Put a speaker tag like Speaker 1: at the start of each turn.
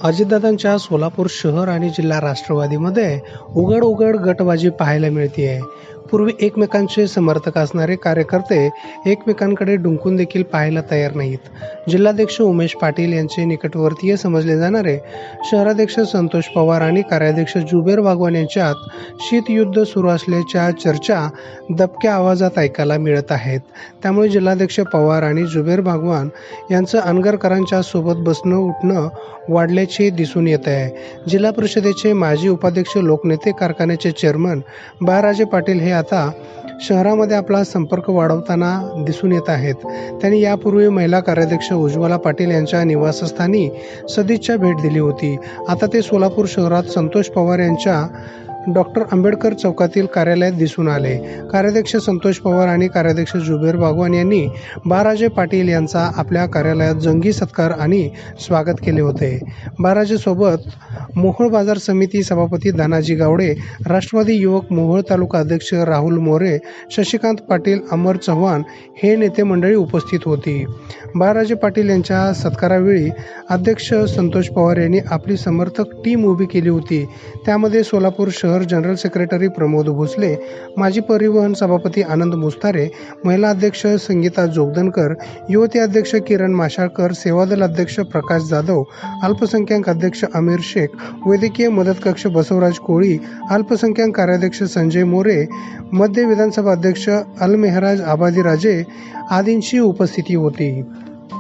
Speaker 1: अजितदादांच्या सोलापूर शहर आणि जिल्हा राष्ट्रवादीमध्ये उघड गटबाजी पाहायला मिळते. पूर्वी एकमेकांचे समर्थक असणारे कार्यकर्ते एकमेकांकडे डुंकून देखील पाहायला तयार नाहीत. जिल्हाध्यक्ष उमेश पाटील यांचे निकटवर्तीय समजले जाणारे शहराध्यक्ष संतोष पवार आणि कार्याध्यक्ष जुबेर बागवान यांच्यात शीतयुद्ध सुरू असल्याच्या चर्चा दबक्या आवाजात ऐकायला मिळत आहेत. त्यामुळे जिल्हाध्यक्ष पवार आणि जुबेर बागवान यांचं अनगरकरांच्या सोबत बसणं उठणं वाढल्याचे दिसून येत आहे. जिल्हा परिषदेचे माजी उपाध्यक्ष, लोकनेते, कारखान्याचे चेअरमन बाळराजे पाटील हे आता शहरामध्ये आपला संपर्क वाढवताना दिसून येत आहेत. त्यांनी यापूर्वी महिला कार्याध्यक्ष उज्ज्वला पाटील यांच्या निवासस्थानी सदिच्छा भेट दिली होती. आता ते सोलापूर शहरात संतोष पवार यांच्या डॉक्टर आंबेडकर चौकातील कार्यालयात दिसून आले. कार्याध्यक्ष संतोष पवार आणि कार्याध्यक्ष जुबेर बागवान यांनी बाळराजे पाटील यांचा आपल्या कार्यालयात जंगी सत्कार आणि स्वागत केले होते. बाळराजेसोबत मोहोळ बाजार समिती सभापती धनाजी गावडे, राष्ट्रवादी युवक मोहोळ तालुका अध्यक्ष राहुल मोरे, शशिकांत पाटील, अमर चव्हाण हे नेते मंडळी उपस्थित होती. बाळराजे पाटील यांच्या सत्कारावेळी अध्यक्ष संतोष पवार यांनी आपली समर्थक टीम उभी केली होती. त्यामध्ये सोलापूर शहर जनरल सेक्रेटरी प्रमोद भोसले, माजी परिवहन सभापती आनंद मुस्तारे, महिला अध्यक्ष संगीता जोगदनकर, युवती अध्यक्ष किरण माशाळकर, सेवादल अध्यक्ष प्रकाश जाधव, अल्पसंख्याक अध्यक्ष आमिर शेख, वैद्यकीय मदत कक्ष बसवराज कोळी, अल्पसंख्याक कार्याध्यक्ष संजय मोरे, मध्य विधानसभा अध्यक्ष अलमेहराज आबादी राजे आदींची उपस्थिती होती.